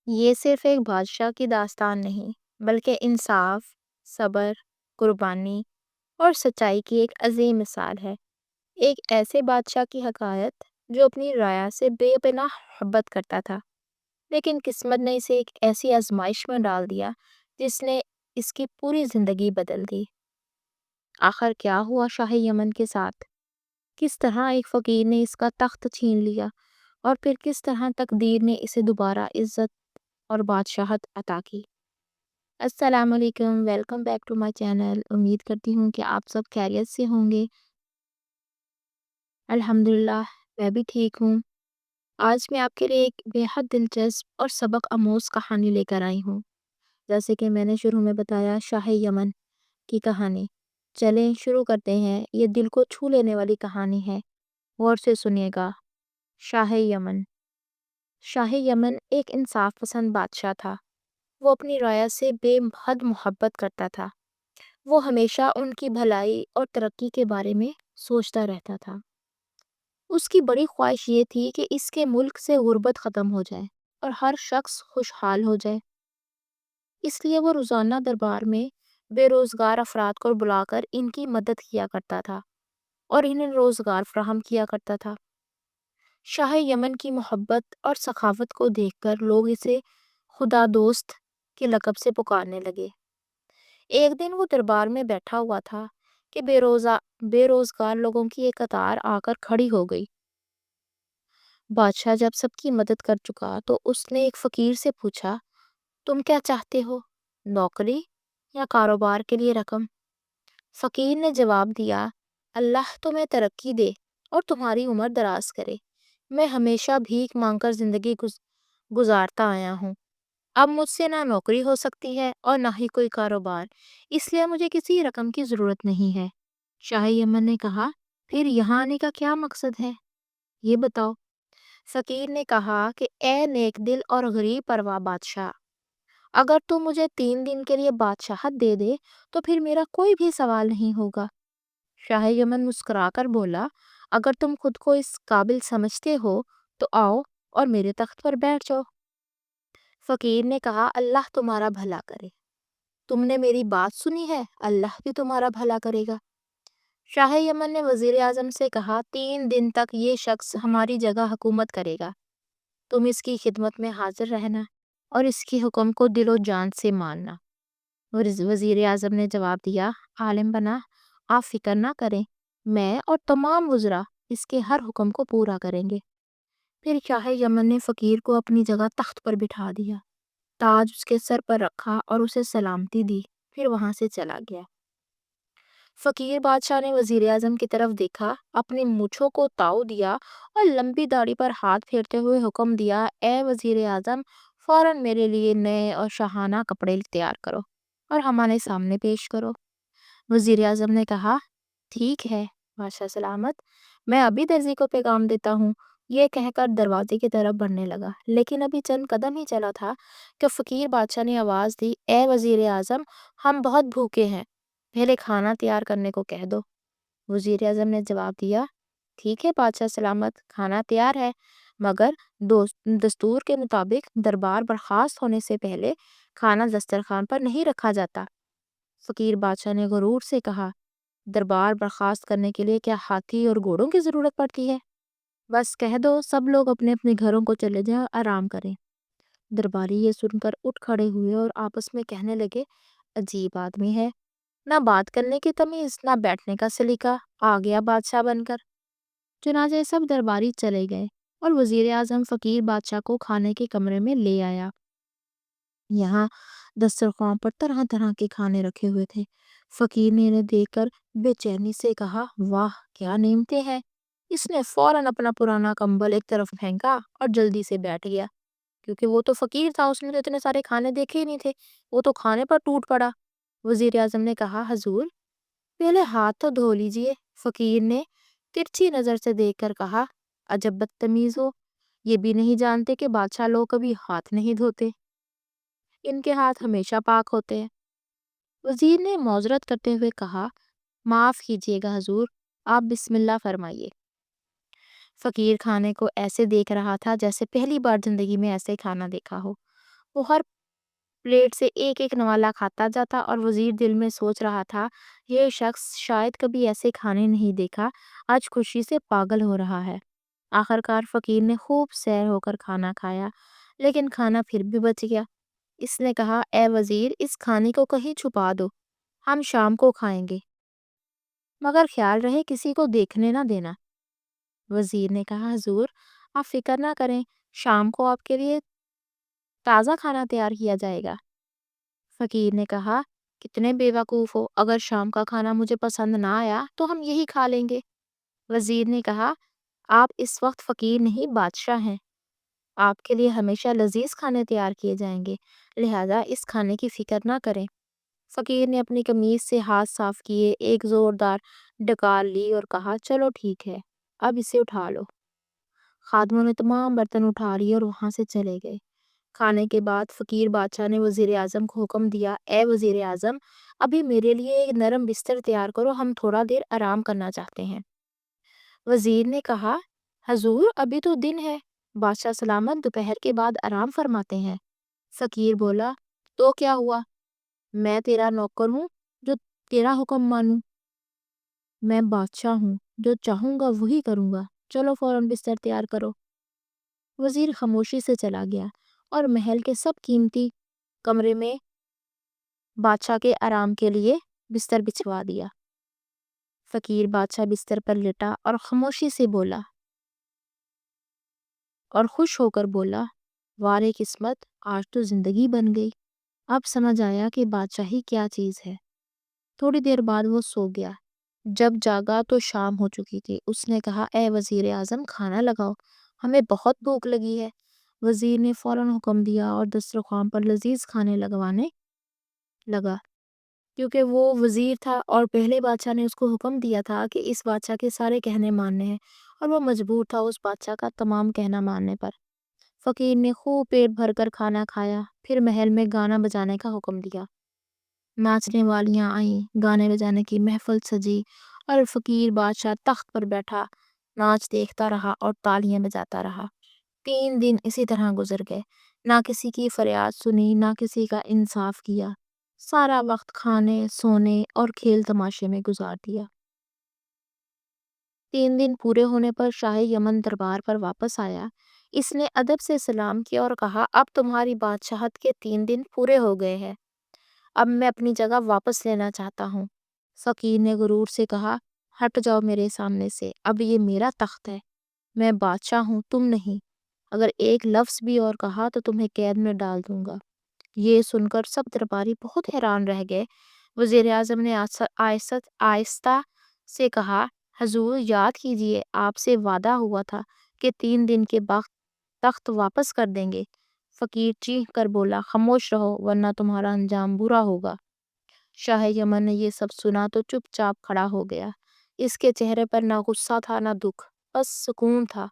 یہ صرف ایک بادشاہ کی داستان نہیں، بلکہ انصاف، صبر، قربانی اور سچائی کی ایک عظیم مثال ہے۔ ایک ایسے بادشاہ کی حکایت جو اپنی رعایا سے بے پناہ محبت کرتا تھا، لیکن قسمت نے اسے ایک ایسی آزمائش میں ڈال دیا جس نے اس کی پوری زندگی بدل دی۔ آخر کیا ہوا شاہ یمن کے ساتھ؟ کس طرح ایک فقیر نے اس کا تخت چھین لیا، اور پھر کس طرح تقدیر نے اسے دوبارہ عزت اور بادشاہت عطا کی؟ السلام علیکم، welcome back to my channel. امید کرتی ہوں کہ آپ سب خیریت سے ہوں گے۔ الحمدللہ، میں بھی ٹھیک ہوں۔ آج میں آپ کے لیے ایک بے حد دلچسپ اور سبق آموز کہانی لے کر آئی ہوں۔ جیسے کہ میں نے شروع میں بتایا، شاہ یمن کی کہانی۔ چلیں شروع کرتے ہیں۔ یہ دل کو چھو لینے والی کہانی ہے، غور سے سنیے گا۔ شاہ یمن۔ شاہ یمن ایک انصاف پسند بادشاہ تھا۔ وہ اپنی رعایا سے بے حد محبت کرتا تھا۔ وہ ہمیشہ ان کی بھلائی اور ترقی کے بارے میں سوچتا رہتا تھا۔ اس کی بڑی خواہش یہ تھی کہ اس کے ملک سے غربت ختم ہو جائے اور ہر شخص خوشحال ہو جائے۔ اس لیے وہ روزانہ دربار میں بے روزگار افراد کو بلا کر ان کی مدد کیا کرتا تھا اور انہیں روزگار فراہم کیا کرتا تھا۔ شاہ یمن کی محبت اور سخاوت کو دیکھ کر لوگ اسے خدا دوست کے لقب سے پکارنے لگے۔ ایک دن وہ دربار میں بیٹھا ہوا تھا کہ بے روزگار لوگوں کی ایک قطار آ کر کھڑی ہو گئی۔ بادشاہ جب سب کی مدد کر چکا تو اس نے ایک فقیر سے پوچھا، تم کیا چاہتے ہو، نوکری یا کاروبار کے لیے رقم؟ فقیر نے جواب دیا، اللہ تمہیں ترقی دے اور تمہاری عمر دراز کرے۔ میں ہمیشہ بھیک مانگ کر زندگی گزارتا آیا ہوں۔ اب مجھ سے نہ نوکری ہو سکتی ہے اور نہ ہی کوئی کاروبار، اس لیے مجھے کسی رقم کی ضرورت نہیں ہے۔ شاہ یمن نے کہا، پھر یہاں آنے کا کیا مقصد ہے، یہ بتاؤ۔ فقیر نے کہا کہ اے نیک دل اور غریب پرواہ بادشاہ، اگر تم مجھے 3 دن کے لیے بادشاہت دے دے تو پھر میرا کوئی بھی سوال نہیں ہوگا۔ شاہ یمن مسکرا کر بولا، اگر تم خود کو اس قابل سمجھتے ہو تو آؤ اور میرے تخت پر بیٹھ جاؤ۔ فقیر نے کہا، اللہ تمہارا بھلا کرے، تم نے میری بات سنی ہے، اللہ بھی تمہارا بھلا کرے گا۔ شاہ یمن نے وزیر اعظم سے کہا، 3 دن تک یہ شخص ہماری جگہ حکومت کرے گا، تم اس کی خدمت میں حاضر رہنا اور اس کی حکم کو دل و جان سے ماننا۔ وزیر اعظم نے جواب دیا، عالم بنا، آپ فکر نہ کریں، میں اور تمام وزراء اس کے ہر حکم کو پورا کریں گے۔ پھر شاہ یمن نے فقیر کو اپنی جگہ تخت پر بٹھا دیا، تاج اس کے سر پر رکھا اور اسے سلامتی دی، پھر وہاں سے چلا گیا۔ فقیر بادشاہ نے وزیر اعظم کی طرف دیکھا، اپنی مونچھوں کو تاؤ دیا اور لمبی داڑھی پر ہاتھ پھیرتے ہوئے حکم دیا، اے وزیر اعظم، فوراً میرے لیے نئے اور شاہانہ کپڑے تیار کرو اور ہمارے سامنے پیش کرو۔ وزیر اعظم نے کہا، ٹھیک ہے بادشاہ سلامت، میں ابھی درزی کو پیغام دیتا ہوں۔ یہ کہہ کر دروازے کی طرف بڑھنے لگا، لیکن ابھی چند قدم ہی چلا تھا کہ فقیر بادشاہ نے آواز دی، اے وزیر اعظم، ہم بہت بھوکے ہیں، پہلے کھانا تیار کرنے کو کہہ دو۔ وزیر اعظم نے جواب دیا، ٹھیک ہے بادشاہ سلامت، کھانا تیار ہے، مگر دستور کے مطابق دربار برخاست ہونے سے پہلے کھانا دسترخوان پر نہیں رکھا جاتا۔ فقیر بادشاہ نے غرور سے کہا، دربار برخاست کرنے کے لیے کیا ہاتھی اور گھوڑوں کی ضرورت پڑتی ہے؟ بس کہہ دو سب لوگ اپنے اپنے گھروں کو چلے جائیں، آرام کریں۔ درباری یہ سن کر اٹھ کھڑے ہوئے اور آپس میں کہنے لگے، عجیب آدمی ہے، نہ بات کرنے کی تمیز نہ بیٹھنے کا سلیقہ، آ گیا بادشاہ بن کر۔ چنانچہ سب درباری چلے گئے اور وزیر اعظم فقیر بادشاہ کو کھانے کے کمرے میں لے آیا۔ یہاں دسترخوان پر طرح طرح کے کھانے رکھے ہوئے تھے۔ فقیر نے انہیں دیکھ کر بے چینی سے کہا، واہ کیا نعمتیں ہیں۔ اس نے فوراً اپنا پرانا کمبل ایک طرف پھینکا اور جلدی سے بیٹھ گیا، کیونکہ وہ تو فقیر تھا، اس نے تو اتنے سارے کھانے دیکھے ہی نہیں تھے، وہ تو کھانے پر ٹوٹ پڑا۔ وزیر اعظم نے کہا، حضور پہلے ہاتھ تو دھو لیجئے۔ فقیر نے ترچھی نظر سے دیکھ کر کہا، عجب بدتمیز ہو، یہ بھی نہیں جانتے کہ بادشاہ لوگ کبھی ہاتھ نہیں دھوتے، ان کے ہاتھ ہمیشہ پاک ہوتے ہیں۔ وزیر نے معذرت کرتے ہوئے کہا، معاف کیجیے گا حضور، آپ بسم اللہ فرمائیے۔ فقیر کھانے کو ایسے دیکھ رہا تھا جیسے پہلی بار زندگی میں ایسے کھانا دیکھا ہو۔ وہ ہر پلیٹ سے ایک ایک نوالا کھاتا جاتا اور وزیر دل میں سوچ رہا تھا، یہ شخص شاید کبھی ایسے کھانے نہیں دیکھا، آج خوشی سے پاگل ہو رہا ہے۔ آخرکار فقیر نے خوب سیر ہو کر کھانا کھایا، لیکن کھانا پھر بھی بچ گیا۔ اس نے کہا، اے وزیر، اس کھانے کو کہیں چھپا دو، ہم شام کو کھائیں گے، مگر خیال رہے کسی کو دیکھنے نہ دینا۔ وزیر نے کہا، حضور آپ فکر نہ کریں، شام کو آپ کے لیے تازہ کھانا تیار کیا جائے گا۔ فقیر نے کہا، کتنے بے وقوف ہو، اگر شام کا کھانا مجھے پسند نہ آیا تو ہم یہی کھا لیں گے۔ وزیر نے کہا، آپ اس وقت فقیر نہیں بادشاہ ہیں، آپ کے لیے ہمیشہ لذیذ کھانے تیار کیے جائیں گے، لہذا اس کھانے کی فکر نہ کریں۔ فقیر نے اپنی قمیض سے ہاتھ صاف کیے، ایک زوردار ڈکار لی اور کہا، چلو ٹھیک ہے، اب اسے اٹھا لو۔ خادموں نے تمام برتن اٹھا لیے اور وہاں سے چلے گئے۔ کھانے کے بعد فقیر بادشاہ نے وزیر اعظم کو حکم دیا، اے وزیر اعظم، ابھی میرے لیے ایک نرم بستر تیار کرو، ہم تھوڑا دیر آرام کرنا چاہتے ہیں۔ وزیر نے کہا، حضور ابھی تو دن ہے، بادشاہ سلامت دوپہر کے بعد آرام فرماتے ہیں۔ فقیر بولا، تو کیا ہوا، میں تیرا نوکر ہوں جو تیرا حکم مانوں، میں بادشاہ ہوں، جو چاہوں گا وہی کروں گا، چلو فوراً بستر تیار کرو۔ وزیر خاموشی سے چلا گیا اور محل کے سب قیمتی کمرے میں بادشاہ کے آرام کے لیے بستر بچھوا دیا۔ فقیر بادشاہ بستر پر لیٹا اور خاموشی سے بولا اور خوش ہو کر بولا، وارے قسمت، آج تو زندگی بن گئی، اب سمجھ آیا کہ بادشاہی کیا چیز ہے۔ تھوڑی دیر بعد وہ سو گیا۔ جب جاگا تو شام ہو چکی تھی۔ اس نے کہا، اے وزیر اعظم، کھانا لگاؤ، ہمیں بہت بھوک لگی ہے۔ وزیر نے فوراً حکم دیا اور دسترخوان پر لذیذ کھانے لگوانے لگا۔ کیونکہ وہ وزیر تھا اور پہلے بادشاہ نے اس کو حکم دیا تھا کہ اس بادشاہ کے سارے کہنے ماننے ہیں، اور وہ مجبور تھا اس بادشاہ کا تمام کہنا ماننے پر۔ فقیر نے خوب پیٹ بھر کر کھانا کھایا، پھر محل میں گانا بجانے کا حکم دیا۔ ناچنے والیاں آئیں، گانے بجانے کی محفل سجی، اور فقیر بادشاہ تخت پر بیٹھا ناچ دیکھتا رہا اور تالیاں بجاتا رہا۔ 3 دن اسی طرح گزر گئے، نہ کسی کی فریاد سنی، نہ کسی کا انصاف کیا، سارا وقت کھانے، سونے اور کھیل تماشے میں گزار دیا۔ 3 دن پورے ہونے پر شاہ یمن دربار پر واپس آیا۔ اس نے ادب سے سلام کیا اور کہا، اب تمہاری بادشاہت کے 3 دن پورے ہو گئے ہیں، اب میں اپنی جگہ واپس لینا چاہتا ہوں۔ فقیر نے غرور سے کہا، ہٹ جاؤ میرے سامنے سے، اب یہ میرا تخت ہے، میں بادشاہ ہوں، تم نہیں، اگر ایک لفظ بھی اور کہا تو تمہیں قید میں ڈال دوں گا۔ یہ سن کر سب درباری بہت حیران رہ گئے۔ وزیر اعظم نے آہستہ سے کہا، حضور یاد کیجئے، آپ سے وعدہ ہوا تھا کہ 3 دن کے بعد تخت واپس کر دیں گے۔ فقیر چیخ کر بولا، خاموش رہو ورنہ تمہارا انجام برا ہوگا۔ شاہ یمن نے یہ سب سنا تو چپ چاپ کھڑا ہو گیا۔ اس کے چہرے پر نہ غصہ تھا نہ دکھ، بس سکون تھا۔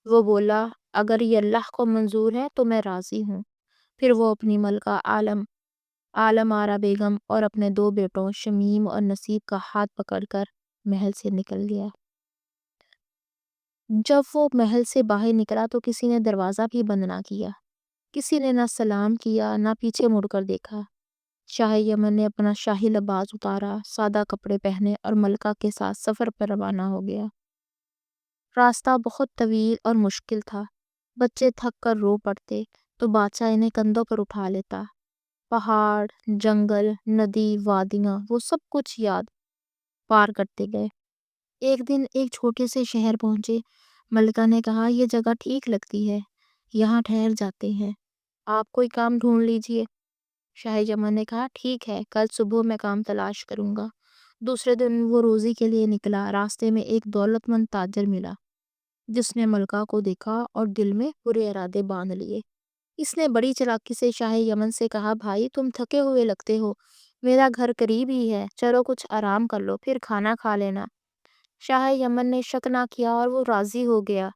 وہ بولا، اگر یہ اللہ کو منظور ہے تو میں راضی ہوں۔ پھر وہ اپنی ملکہ عالم آرا بیگم اور اپنے 2 بیٹوں شمیم اور نصیب کا ہاتھ پکڑ کر محل سے نکل گیا۔ جب وہ محل سے باہر نکلا تو کسی نے دروازہ بھی بند نہ کیا، کسی نے نہ سلام کیا نہ پیچھے مڑ کر دیکھا۔ شاہ یمن نے اپنا شاہی لباس اتارا، سادہ کپڑے پہنے اور ملکہ کے ساتھ سفر پر روانہ ہو گیا۔ راستہ بہت طویل اور مشکل تھا، بچے تھک کر رو پڑتے تو بادشاہ انہیں کندھوں پر اٹھا لیتا۔ پہاڑ، جنگل، ندی، وادیاں، وہ سب کچھ یاد پار کرتے گئے۔ ایک دن ایک چھوٹے سے شہر پہنچے۔ ملکہ نے کہا، یہ جگہ ٹھیک لگتی ہے، یہاں ٹھہر جاتے ہیں، آپ کوئی کام ڈھونڈ لیجئے۔ شاہ یمن نے کہا، ٹھیک ہے، کل صبح میں کام تلاش کروں گا۔ دوسرے دن وہ روزی کے لیے نکلا۔ راستے میں ایک دولت مند تاجر ملا جس نے ملکہ کو دیکھا اور دل میں برے ارادے باندھ لیے۔ اس نے بڑی چلاکی سے شاہ یمن سے کہا، بھائی تم تھکے ہوئے لگتے ہو، میرا گھر قریب ہی ہے، چلو کچھ آرام کر لو، پھر کھانا کھا لینا۔ شاہ یمن نے شک نہ کیا اور وہ راضی ہو گیا۔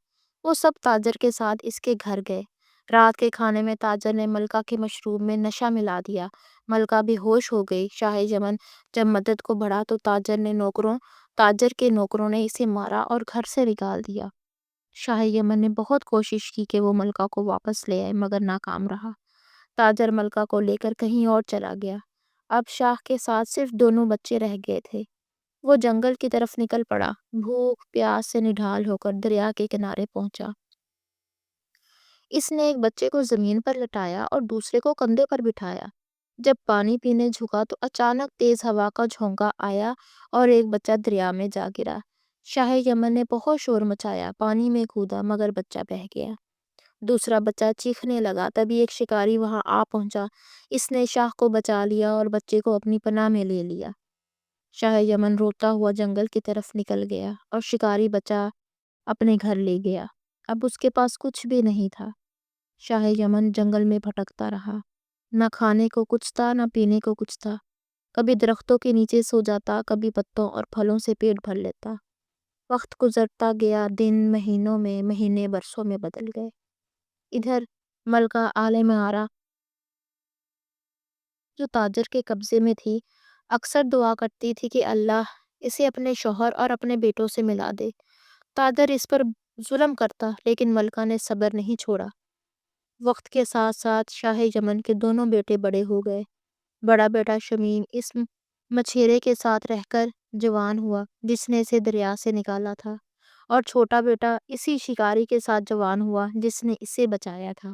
وہ سب تاجر کے ساتھ اس کے گھر گئے۔ رات کے کھانے میں تاجر نے ملکہ کے مشروب میں نشہ ملا دیا۔ ملکہ بے ہوش ہو گئی۔ شاہ یمن جب مدد کو بڑھا تو تاجر کے نوکروں نے اسے مارا اور گھر سے نکال دیا۔ شاہ یمن نے بہت کوشش کی کہ وہ ملکہ کو واپس لے آئے مگر ناکام رہا۔ تاجر ملکہ کو لے کر کہیں اور چلا گیا۔ اب شاہ کے ساتھ صرف دونوں بچے رہ گئے تھے۔ وہ جنگل کی طرف نکل پڑا، بھوک پیاس سے نڈھال ہو کر دریا کے کنارے پہنچا۔ اس نے ایک بچے کو زمین پر لٹایا اور دوسرے کو کندھے پر بٹھایا۔ جب پانی پینے جھکا تو اچانک تیز ہوا کا جھونکا آیا اور ایک بچہ دریا میں جا گرا۔ شاہ یمن نے بہت شور مچایا، پانی میں کودا، مگر بچہ بہہ گیا۔ دوسرا بچہ چیخنے لگا، تبھی ایک شکاری وہاں آ پہنچا۔ اس نے شاہ کو بچا لیا اور بچے کو اپنی پناہ میں لے لیا۔ شاہ یمن روتا ہوا جنگل کی طرف نکل گیا اور شکاری بچہ اپنے گھر لے گیا۔ اب اس کے پاس کچھ بھی نہیں تھا۔ شاہ یمن جنگل میں بھٹکتا رہا، نہ کھانے کو کچھ تھا نہ پینے کو کچھ تھا۔ کبھی درختوں کے نیچے سو جاتا، کبھی پتوں اور پھلوں سے پیٹ بھر لیتا۔ وقت گزرتا گیا، دن مہینوں میں، مہینے برسوں میں بدل گئے۔ ادھر ملکہ عالم آرا جو تاجر کے قبضے میں تھی، اکثر دعا کرتی تھی کہ اللہ اسے اپنے شوہر اور اپنے بیٹوں سے ملا دے۔ تاجر اس پر ظلم کرتا، لیکن ملکہ نے صبر نہیں چھوڑا۔ وقت کے ساتھ ساتھ شاہ یمن کے دونوں بیٹے بڑے ہو گئے۔ بڑا بیٹا شمیم اس مچھیرے کے ساتھ رہ کر جوان ہوا جس نے اسے دریا سے نکالا تھا، اور چھوٹا بیٹا اسی شکاری کے ساتھ جوان ہوا جس نے اسے بچایا تھا۔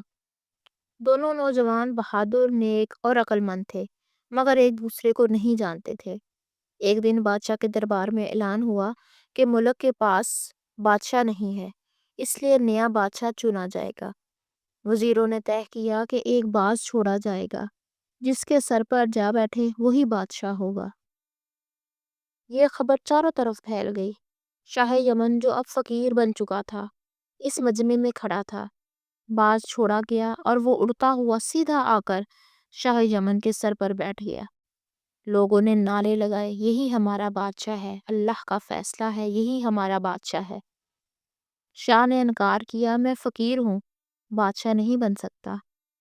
دونوں نوجوان بہادر، نیک اور عقل مند تھے، مگر ایک دوسرے کو نہیں جانتے تھے۔ ایک دن بادشاہ کے دربار میں اعلان ہوا کہ ملک کے پاس بادشاہ نہیں ہے، اس لیے نیا بادشاہ چنا جائے گا۔ وزیروں نے طے کیا کہ ایک باز چھوڑا جائے گا، جس کے سر پر جا بیٹھے وہی بادشاہ ہوگا۔ یہ خبر چاروں طرف پھیل گئی۔ شاہ یمن جو اب فقیر بن چکا تھا، اس مجمع میں کھڑا تھا۔ باز چھوڑا گیا اور وہ اڑتا ہوا سیدھا آ کر شاہ یمن کے سر پر بیٹھ گیا۔ لوگوں نے نعرے لگائے، یہی ہمارا بادشاہ ہے، اللہ کا فیصلہ ہے، یہی ہمارا بادشاہ ہے۔ شاہ نے انکار کیا، میں فقیر ہوں، بادشاہ نہیں بن سکتا،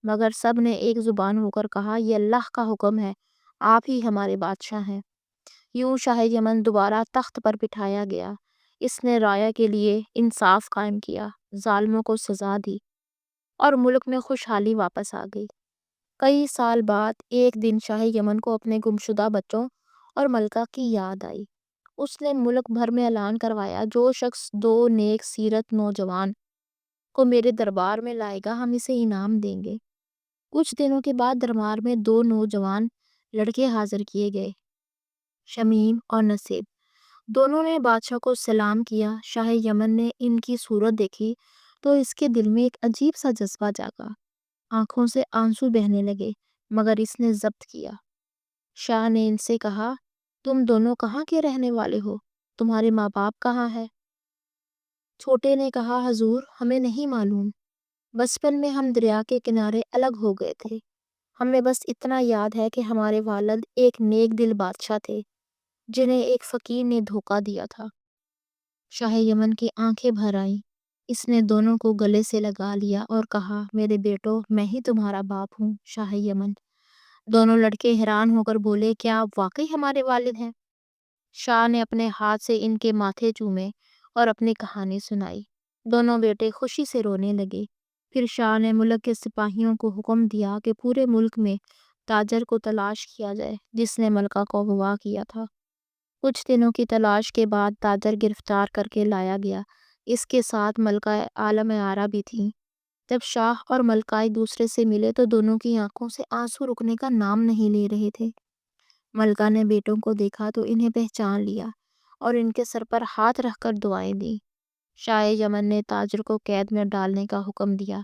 مگر سب نے ایک زبان ہو کر کہا، یہ اللہ کا حکم ہے، آپ ہی ہمارے بادشاہ ہیں۔ یوں شاہ یمن دوبارہ تخت پر بٹھایا گیا۔ اس نے رعایا کے لیے انصاف قائم کیا، ظالموں کو سزا دی، اور ملک میں خوشحالی واپس آ گئی۔ کئی سال بعد ایک دن شاہ یمن کو اپنے گمشدہ بچوں اور ملکہ کی یاد آئی۔ اس نے ملک بھر میں اعلان کروایا، جو شخص 2 نیک سیرت نوجوان کو میرے دربار میں لائے گا، ہم اسے انعام دیں گے۔ کچھ دنوں کے بعد دربار میں 2 نوجوان لڑکے حاضر کیے گئے، شمیم اور نصیب۔ دونوں نے بادشاہ کو سلام کیا۔ شاہ یمن نے ان کی صورت دیکھی تو اس کے دل میں ایک عجیب سا جذبہ جاگا، آنکھوں سے آنسو بہنے لگے، مگر اس نے ضبط کیا۔ شاہ نے ان سے کہا، تم دونوں کہاں کے رہنے والے ہو؟ تمہارے ماں باپ کہاں ہے؟ چھوٹے نے کہا، حضور ہمیں نہیں معلوم، بچپن میں ہم دریا کے کنارے الگ ہو گئے تھے، ہمیں بس اتنا یاد ہے کہ ہمارے والد ایک نیک دل بادشاہ تھے جنہیں ایک فقیر نے دھوکہ دیا تھا۔ شاہ یمن کی آنکھیں بھر آئیں۔ اس نے دونوں کو گلے سے لگا لیا اور کہا، میرے بیٹو، میں ہی تمہارا باپ ہوں، شاہ یمن۔ دونوں لڑکے حیران ہو کر بولے، کیا آپ واقعی ہمارے والد ہیں؟ شاہ نے اپنے ہاتھ سے ان کے ماتھے چومے اور اپنی کہانی سنائی۔ دونوں بیٹے خوشی سے رونے لگے۔ پھر شاہ نے ملک کے سپاہیوں کو حکم دیا کہ پورے ملک میں تاجر کو تلاش کیا جائے جس نے ملکہ کو اغوا کیا تھا۔ کچھ دنوں کی تلاش کے بعد تاجر گرفتار کر کے لایا گیا۔ اس کے ساتھ ملکہ عالم آرا بھی تھی۔ جب شاہ اور ملکہ ایک دوسرے سے ملے تو دونوں کی آنکھوں سے آنسو رکنے کا نام نہیں لے رہے تھے۔ ملکہ نے بیٹوں کو دیکھا تو انہیں پہچان لیا اور ان کے سر پر ہاتھ رکھ کر دعائیں دی۔ شاہ یمن نے تاجر کو قید میں ڈالنے کا حکم دیا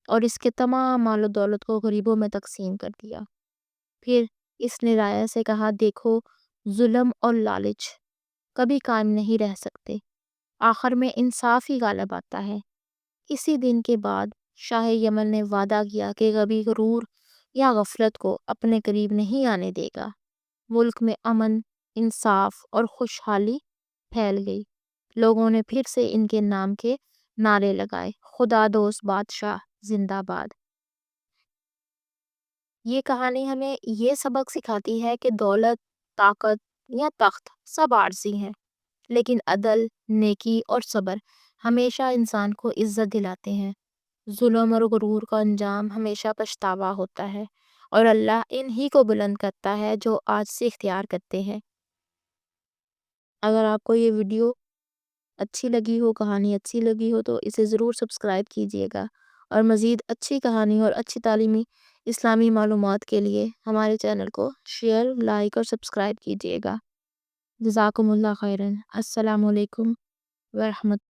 اور اس کے تمام مال و دولت کو غریبوں میں تقسیم کر دیا۔ پھر اس نے رعایا سے کہا، دیکھو، ظلم اور لالچ کبھی قائم نہیں رہ سکتے، آخر میں انصاف ہی غالب آتا ہے۔ اسی دن کے بعد شاہ یمن نے وعدہ کیا کہ کبھی غرور یا غفلت کو اپنے قریب نہیں آنے دے گا۔ ملک میں امن، انصاف اور خوشحالی پھیل گئی۔ لوگوں نے پھر سے ان کے نام کے نعرے لگائے، خدا دوست بادشاہ زندہ باد۔ یہ کہانی ہمیں یہ سبق سکھاتی ہے کہ دولت، طاقت یا تخت سب عارضی ہیں، لیکن عدل، نیکی اور صبر ہمیشہ انسان کو عزت دلاتے ہیں۔ ظلم اور غرور کا انجام ہمیشہ پچھتاوا ہوتا ہے، اور اللہ انہی کو بلند کرتا ہے جو آج سے اختیار کرتے ہیں۔ اگر آپ کو یہ ویڈیو اچھی لگی ہو، کہانی اچھی لگی ہو، تو اسے ضرور سبسکرائب کیجیے گا، اور مزید اچھی کہانی اور اچھی تعلیمی اسلامی معلومات کے لیے ہمارے چینل کو شیئر، لائک اور سبسکرائب کیجیے گا۔ جزاکم اللہ خیرن۔ السلام علیکم ورحمۃ